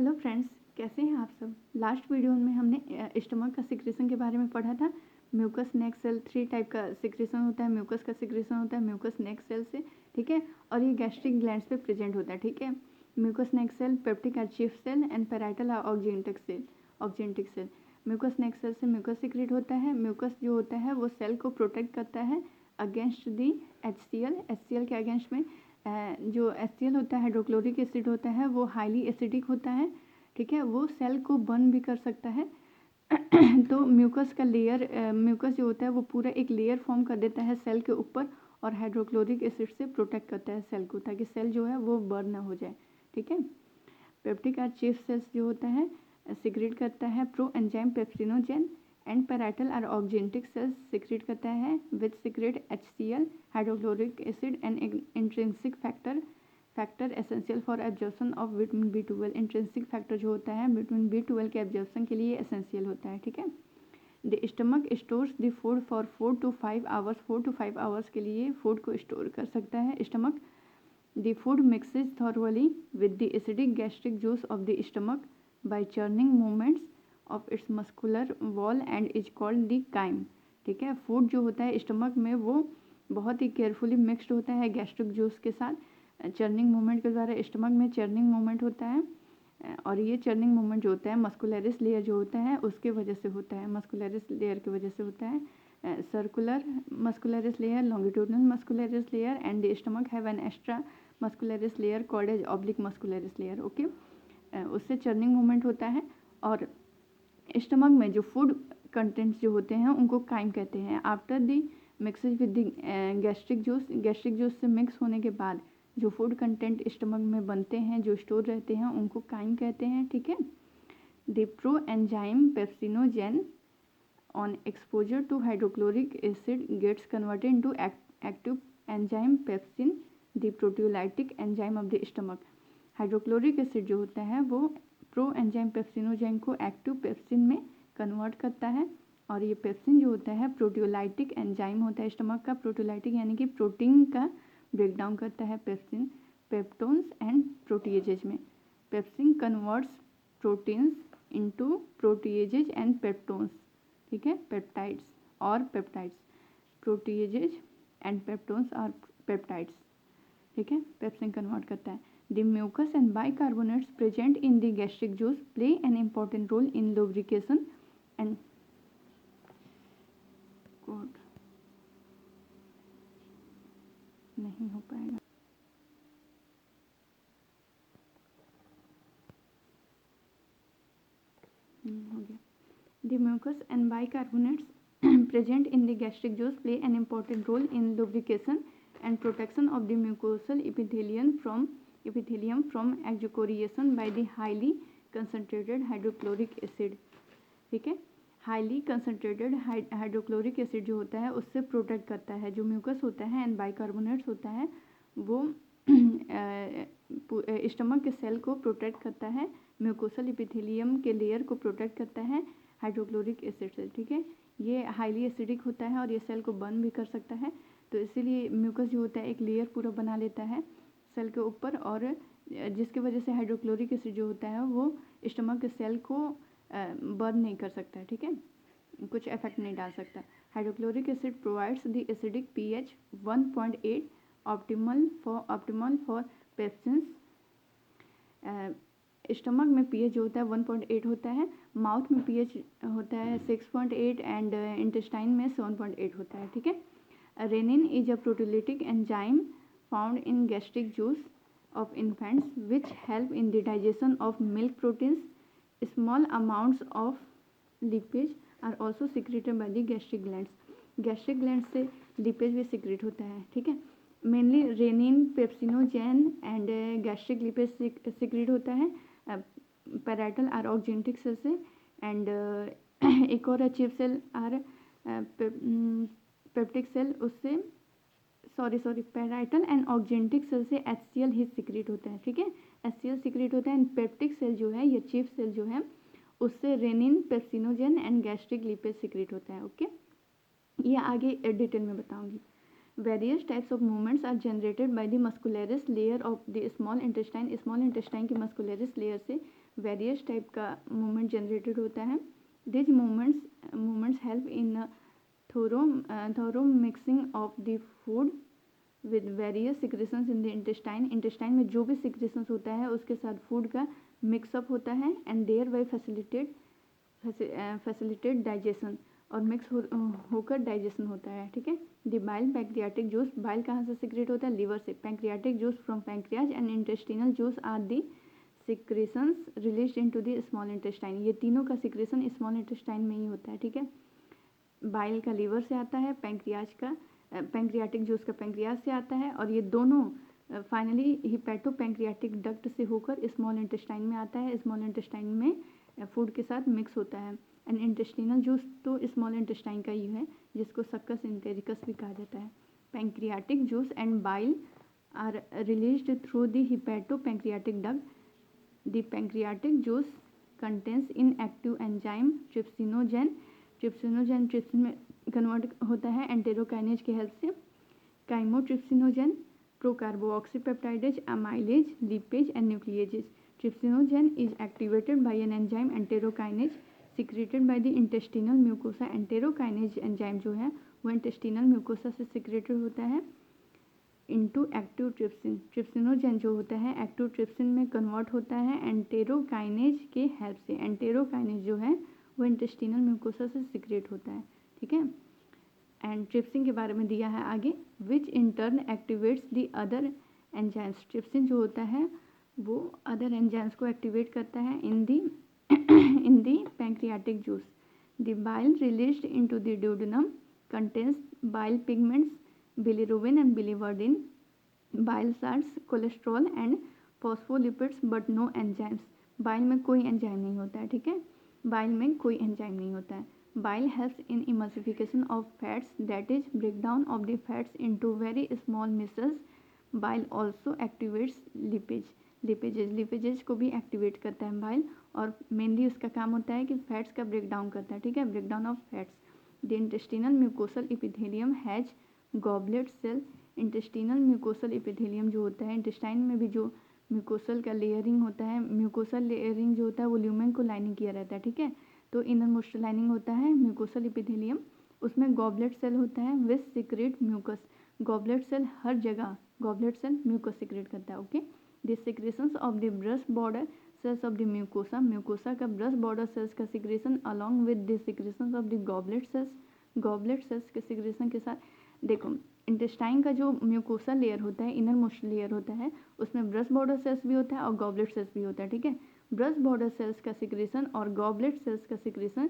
Hello friends, कैसे हैं आप सब। लास्ट वीडियो में हमने स्टमक का सिक्रेशन के बारे में पढ़ा था। म्यूकस नेक सेल 3 टाइप का सिक्रेशन होता है। म्यूकस का सिक्रेशन होता है म्यूकस नेक सेल से, ठीक है, और ये गैस्ट्रिक ग्लैंड्स पे प्रेजेंट होता है, ठीक है। Mucus neck cell, peptic or chief cell and parietal oxyntic cell. Mucus neck cell से म्यूकस सिक्रेट होता है। म्यूकस जो होता है वो सेल को प्रोटेक्ट करता है अगेंस्ट दी HCl के अगेंस्ट में। जो HCl होता है, हाइड्रोक्लोरिक एसिड होता है, वो हाईली एसिडिक होता है, ठीक है। वो सेल को बर्न भी कर सकता है। तो म्यूकस का लेयर, म्यूकस जो होता है वो पूरा एक लेयर फॉर्म कर देता है सेल के ऊपर और हाइड्रोक्लोरिक एसिड से प्रोटेक्ट करता है सेल को, ताकि सेल जो है वो बर्न ना हो जाए, ठीक है। पेप्टिक आर्चीफ सेल्स जो होता है सिक्रेट करता है pro enzyme pepsinogen and parietal or oxyntic cells secrete करता है with secrete HCl hydrochloric acid and intrinsic factor essential for absorption of vitamin B12। Intrinsic factor जो होता है विटामिन B12 के एब्जॉर्प्शन के लिए एसेंशियल होता है, ठीक है। The stomach stores the food for 4 to 5 hours. 4 to 5 hours के लिए फूड को स्टोर कर सकता है stomach. The food mixes thoroughly with the acidic gastric juice of the stomach by churning movements of its muscular wall and is called the chyme, ठीक है। Food जो होता है स्टमक में वो बहुत ही केयरफुली मिक्सड होता है गैस्ट्रिक जूस के साथ। चर्निंग मूवमेंट के द्वारा स्टमक में चर्निंग मूवमेंट होता है और ये चर्निंग मूवमेंट जो होता है मस्कुलरिस लेयर जो होता है उसके वजह से होता है, मस्कुलरिस लेयर की वजह से होता है। Circular muscularis layer, longitudinal muscularis layer and the stomach have an extra muscularis layer called as oblique muscularis layer, okay. उससे चर्निंग मूवमेंट होता है और स्टमक में जो फूड कंटेंट्स जो होते हैं उनको काइम कहते हैं। After the mixes with the gastric juice से मिक्स होने के बाद जो फूड कंटेंट स्टमक में बनते हैं, जो स्टोर रहते हैं, उनको काइम कहते हैं, ठीक है। The pro enzyme pepsinogen on exposure to hydrochloric acid gets converted into active enzyme pepsin, the proteolytic enzyme of the stomach। Hydrochloric acid जो होता है वो प्रो एंजाइम पेप्सिनोजेन को एक्टिव पेप्सिन में कन्वर्ट करता है और ये पेप्सिन जो होता है प्रोटियोलाइटिक एंजाइम होता है स्टमक का। प्रोटियोलाइटिक यानी कि प्रोटीन का ब्रेकडाउन करता है पेप्सिन पेप्टोन्स एंड प्रोटीएजेज में। Pepsin converts proteins into proteoses and peptones, ठीक है, पेप्टाइड्स और पेप्टाइड्स। प्रोटीएजेज एंड पेप्टोन्स और पेप्टाइड्स, ठीक है, पेप्सिन कन्वर्ट करता है। The mucus and bicarbonates present in the gastric juice play an important role in lubrication and नहीं हो पाएगा। हो गया। The mucus and bicarbonates present in the gastric juice play an important role in lubrication and protection of the mucosal epithelium from excoriation by the highly concentrated hydrochloric acid, ठीक है। Highly concentrated hydrochloric acid जो होता है उससे protect करता है। जो mucus होता है एंड बाइकार्बोनेट्स होता है वो स्टमक के सेल को प्रोटेक्ट करता है, म्यूकोसल एपिथेलियम के लेयर को प्रोटेक्ट करता है हाइड्रोक्लोरिक एसिड से, ठीक है। ये हाईली एसिडिक होता है और ये सेल को बर्न भी कर सकता है, तो इसीलिए म्यूकस जो होता है एक लेयर पूरा बना लेता है सेल के ऊपर और जिसकी वजह से हाइड्रोक्लोरिक एसिड जो होता है वो स्टमक के सेल को बर्न नहीं कर सकता, ठीक है, कुछ इफेक्ट नहीं डाल सकता। Hydrochloric acid provides the acidic pH 1.8 optimal for pepsins. Stomach में pH जो होता है 1.8 होता है, माउथ में pH होता है 6.8 एंड इंटेस्टाइन में 7.8 होता है, ठीक है। Rennin is a proteolytic enzyme found in gastric juice of infants which help in the digestion of milk proteins. Small amounts of lipase are also secreted by the gastric glands. Gastric gland से lipase भी secrete होता है, ठीक है। Mainly rennin, pepsinogen and gastric lipase secrete होता है parietal or oxyntic cell से and एक और chief cell or peptic cell उससे पैराइटल एंड ऑक्जेंटिक सेल से HCl ही सिक्रेट होता है, ठीक है। HCl सिक्रेट होता है एंड पेप्टिक सेल जो है या चिप सेल जो है उससे rennin, pepsinogen and gastric lipase secrete होता है, ओके। ये आगे डिटेल में बताऊंगी। Various types of movements are generated by the muscularis layer of the small intestine. Small intestine की मस्कुलरिस लेयर से वेरियस टाइप का मूवमेंट जनरेटेड होता है। These movements help in thorough mixing of the food with various secretions in the intestine. Intestine में जो भी secretions होता है उसके साथ फूड का मिक्सअप होता है and thereby facilitate digestion, और मिक्स होकर डाइजेशन होता है। ठीक है। The bile pancreatic juice, bile कहाँ से सिक्रेट होता है? लीवर से। Pancreatic juice from pancreas and intestinal juice are the secretions released into the small intestine. ये तीनों का सिक्रेशन स्मॉल इंटेस्टाइन में ही होता है। ठीक है। बाइल का लीवर से आता है, पैंक्रियाटिक जूस का पैंक्रियाज से आता है, और ये दोनों फाइनली हिपैटो पैंक्रियाटिक डक्ट से होकर स्मॉल इंटेस्टाइन में आता है। स्मॉल इंटेस्टाइन में फूड के साथ मिक्स होता है। एंड इंटेस्टिनल जूस तो स्मॉल इंटेस्टाइन का ही है, जिसको सक्कस इंटेरिकस भी कहा जाता है। Pancreatic juice and bile are released through the hepatopancreatic duct. The pancreatic juice contains inactive enzyme trypsinogen. Trypsinogen trypsin में कन्वर्ट होता है एंटेरोकाइनेज की हेल्प से। Chymotrypsinogen, procarboxypeptidase, amylase, lipase and nucleases. Trypsinogen is activated by an enzyme enterokinase secreted by the intestinal mucosa. Enterokinase enzyme जो है वो intestinal mucosa से secreted होता है इनटू एक्टिव ट्रिप्सिन। ट्रिप्सिनोजेन जो होता है एक्टिव ट्रिप्सिन में कन्वर्ट होता है एंटेरोकाइनेज के हेल्प से। एंटेरोकाइनेज जो है वो इंटेस्टिनल म्यूकोसा से सिक्रेट होता है। ठीक है। एंड ट्रिप्सिन के बारे में दिया है आगे, which in turn activates the other enzymes. Trypsin जो होता है वो अदर एंजाइम्स को एक्टिवेट करता है in the pancreatic juice. The bile released into the duodenum contains bile pigments, bilirubin and biliverdin, bile salts, cholesterol and phospholipids but no enzymes. Bile में कोई enzyme नहीं होता है। ठीक है। बाइल में कोई एंजाइम नहीं होता है। Bile helps in emulsification of fats, that is breakdown of the fats into very small micelles. Bile also activates lipases को भी एक्टिवेट करता है बाइल, और मेनली उसका काम होता है कि फैट्स का ब्रेकडाउन करता है। ठीक है। Breakdown of fats. The intestinal mucosal epithelium has goblet cell. Intestinal mucosal epithelium जो होता है, इंटेस्टाइन में भी जो म्यूकोसल का लेयरिंग होता है, म्यूकोसल लेयरिंग जो होता है वो ल्यूमेन को लाइनिंग किया रहता है। ठीक है। तो इनर मोस्ट लाइनिंग होता है म्यूकोसल इपिथेलियम, उसमें गॉबलेट सेल होता है which secrete mucus. Goblet cell हर जगह गॉबलेट सेल म्यूकस सिक्रेट करता है। Okay. The secretions of the brush border cells of the mucosa का ब्रेस्ट बॉर्डर सेल्स का secretion along with the secretions of the goblet cells के secretion के साथ। देखो, इंटेस्टाइन का जो म्यूकोसा लेयर होता है, इनर मोस्ट लेयर होता है, उसमें ब्रेस्ट बॉर्डर सेल्स भी होता है और गॉबलेट सेल्स भी होता है। ठीक है। ब्रेस्ट बॉर्डर सेल्स का सिक्रेशन और गॉबलेट सेल्स का सिक्रेशन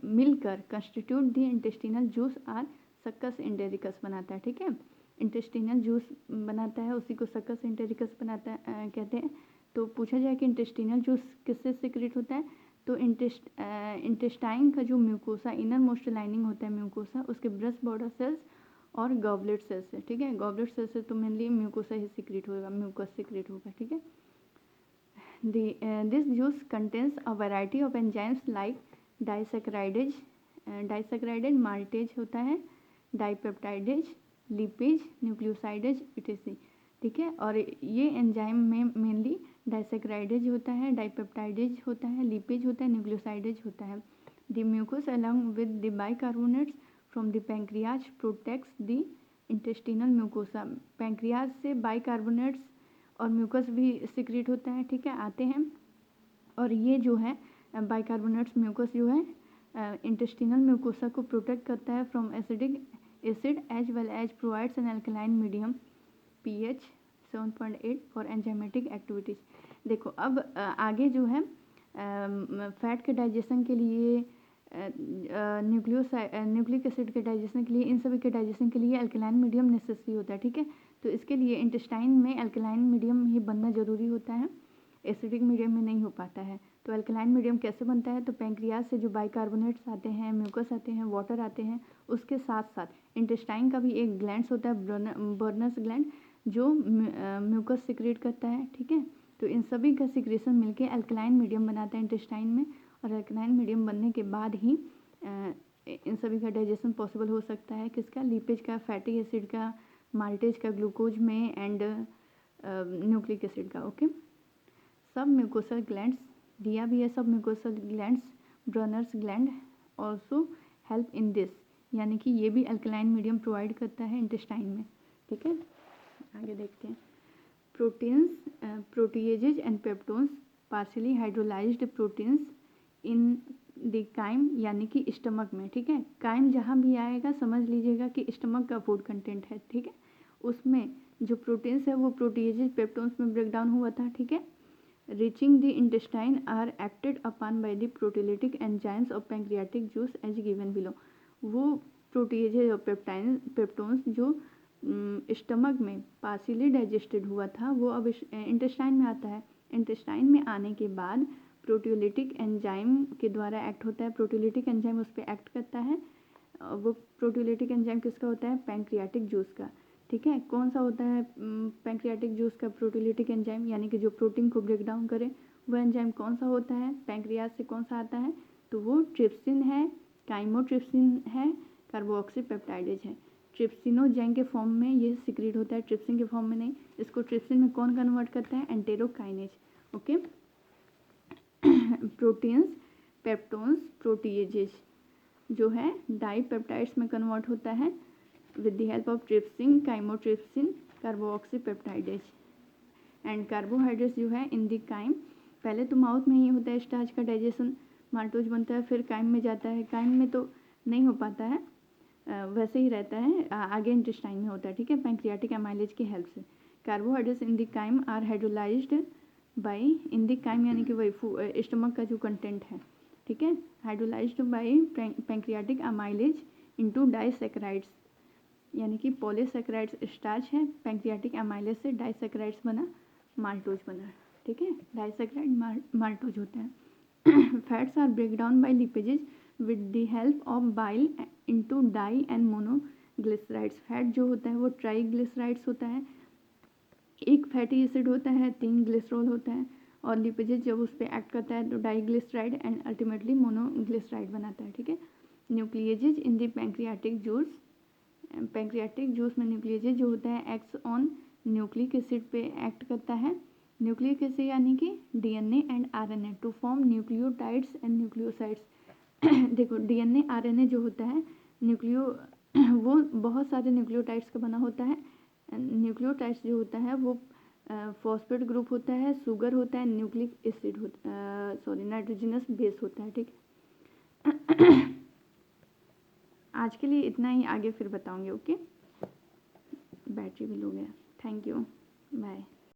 मिलकर constitute the intestinal juice or succus entericus बनाता है। ठीक है। इंटेस्टिनल जूस बनाता है, उसी को सक्कस इंटेरिकस बनाता कहते हैं। तो पूछा जाए कि इंटेस्टिनल जूस किससे सिक्रेट होता है, तो इंटेस्टाइन का जो म्यूकोसा इनर मोस्ट लाइनिंग होता है म्यूकोसा, उसके ब्रेस्ट बॉर्डर सेल्स और गॉबलेट सेल्स से। ठीक है। गॉबलेट सेल्स से तो मेनली म्यूकोसा ही सिक्रेट होगा, म्यूकस सिक्रेट होगा। ठीक है। This juice contains a variety of enzymes like disaccharidase, maltase होता है, डाइपेप्टाइडेज, लिपेज, न्यूक्लियोसाइडेज, इटेसी। ठीक है। और ये एंजाइम में मेनली डाइसैकराइडेज होता है, डाइपेप्टाइडेज होता है, लिपेज होता है, न्यूक्लियोसाइडेज होता है। The mucus along with the bicarbonates from the pancreas protects the intestinal mucosa. Pancreas से बाइकार्बोनेट्स और म्यूकस भी सिक्रेट होता है। ठीक है, आते हैं, और ये जो है बाइकार्बोनेट्स म्यूकस जो है इंटेस्टिनल म्यूकोसा को प्रोटेक्ट करता है from acid as well as provides an alkaline medium pH 7.8 for enzymatic activities. देखो, अब आगे जो है फैट के डाइजेशन के लिए, न्यूक्लिक एसिड के डाइजेशन के लिए, इन सभी के डाइजेशन के लिए अल्कलाइन मीडियम नेसेसरी होता है। ठीक है। तो इसके लिए इंटेस्टाइन में अल्कलाइन मीडियम ही बनना ज़रूरी होता है, एसिडिक मीडियम में नहीं हो पाता है। तो अल्कलाइन मीडियम कैसे बनता है, तो पैंक्रियाज से जो बाइकार्बोनेट्स आते हैं, म्यूकस आते हैं, वाटर आते हैं, उसके साथ साथ इंटेस्टाइन का भी एक ग्लैंड्स होता है, बर्नर्स ग्लैंड, जो म्यूकस सिक्रेट करता है। ठीक है। तो इन सभी का सिक्रेशन मिलके अल्कलाइन मीडियम बनाता है इंटेस्टाइन में, और अल्कलाइन मीडियम बनने के बाद ही इन सभी का डाइजेशन पॉसिबल हो सकता है। किसका? लिपेज का, फैटी एसिड का, माल्टेज का ग्लूकोज में, एंड न्यूक्लिक एसिड का। ओके। सब म्यूकोसल ग्लैंड्स दिया भी है submucosal glands, Brunner's gland also help in this, यानी कि ये भी अल्कलाइन मीडियम प्रोवाइड करता है इंटेस्टाइन में। ठीक है, आगे देखते हैं। Proteins, proteoses and peptones, partially hydrolysed proteins in the chyme, यानी कि स्टमक में। ठीक है, काइम जहाँ भी आएगा समझ लीजिएगा कि स्टमक का फूड कंटेंट है। ठीक है, उसमें जो प्रोटीन्स है वो प्रोटीएजेज पेप्टोन्स में ब्रेक डाउन हुआ था। ठीक है, reaching the intestine are acted upon by the proteolytic enzymes of pancreatic juice as given below. वो प्रोटीएजेज और पेप्टोन्स जो स्टमक में पार्शियली डाइजेस्टेड हुआ था वो अब इंटेस्टाइन में आता है। इंटेस्टाइन में आने के बाद प्रोटीओलिटिक एंजाइम के द्वारा एक्ट होता है, प्रोटीओलिटिक एंजाइम उस पर एक्ट करता है। वो प्रोटीओलिटिक एंजाइम किसका होता है? पैंक्रियाटिक जूस का। ठीक है, कौन सा होता है पैंक्रियाटिक जूस का प्रोटीओलिटिक एंजाइम, यानी कि जो प्रोटीन को ब्रेक डाउन करे वो एंजाइम कौन सा होता है? पैंक्रियाज से कौन सा आता है? तो वो ट्रिप्सिन है, काइमोट्रिप्सिन है, कार्बोक्सीपेप्टाइडेज है। ट्रिप्सिनोजेन के फॉर्म में ये सिक्रीट होता है, ट्रिप्सिन के फॉर्म में नहीं। इसको ट्रिप्सिन में कौन कन्वर्ट करता है? Enterokinase. Okay, proteins, peptones, proteases जो है डाइपेप्टाइड्स में कन्वर्ट होता है with the help of trypsin, chymotrypsin, carboxypeptidase. And carbohydrates जो है इन द काइम, पहले तो माउथ में ही होता है स्टार्च का डाइजेशन, माल्टोज बनता है, फिर काइम में जाता है। काइम में तो नहीं हो पाता है, वैसे ही रहता है, आगे इंटेस्टाइन में होता है। ठीक है, पैंक्रियाटिक एमाइलेज की हेल्प से। Carbohydrates in the chyme are hydrolysed by, in the chyme यानी कि वही स्टमक का जो कंटेंट है। ठीक है, hydrolysed by pancreatic amylase into disaccharides, यानी कि पॉलीसैकेराइड्स स्टार्च है, पैंक्रियाटिक एमाइलेज से डाइसैकेराइड्स बना, माल्टोज बना। ठीक है, डाइसैकेराइड माल्टोज होता है। Fats are break down by lipases with the help of bile into di and monoglycerides. Fat जो होता है वो ट्राइग्लिसराइड्स होता है, एक फैटी एसिड होता है, 3 ग्लिसरॉल होता है, और लिपेजेज जब उस पर एक्ट करता है तो डाइग्लिसराइड एंड अल्टीमेटली मोनोग्लिसराइड बनाता है। ठीक है, nucleases in the pancreatic juice, pancreatic juice में न्यूक्लिएजेज जो होता है एक्ट्स ऑन न्यूक्लिक एसिड पे एक्ट करता है। न्यूक्लिक एसिड यानी कि DNA and RNA to form nucleotides and nucleosides. देखो डीएनए आरएनए जो होता है न्यूक्लियो वो बहुत सारे न्यूक्लियोटाइड्स का बना होता है। न्यूक्लियोटाइड्स जो होता है वो फॉस्फेट ग्रुप होता है, शुगर होता है, न्यूक्लिक एसिड होता सॉरी नाइट्रोजनस बेस होता है। ठीक है, आज के लिए इतना ही, आगे फिर बताऊंगी। ओके, बैटरी भी लो गया। Thank you, bye.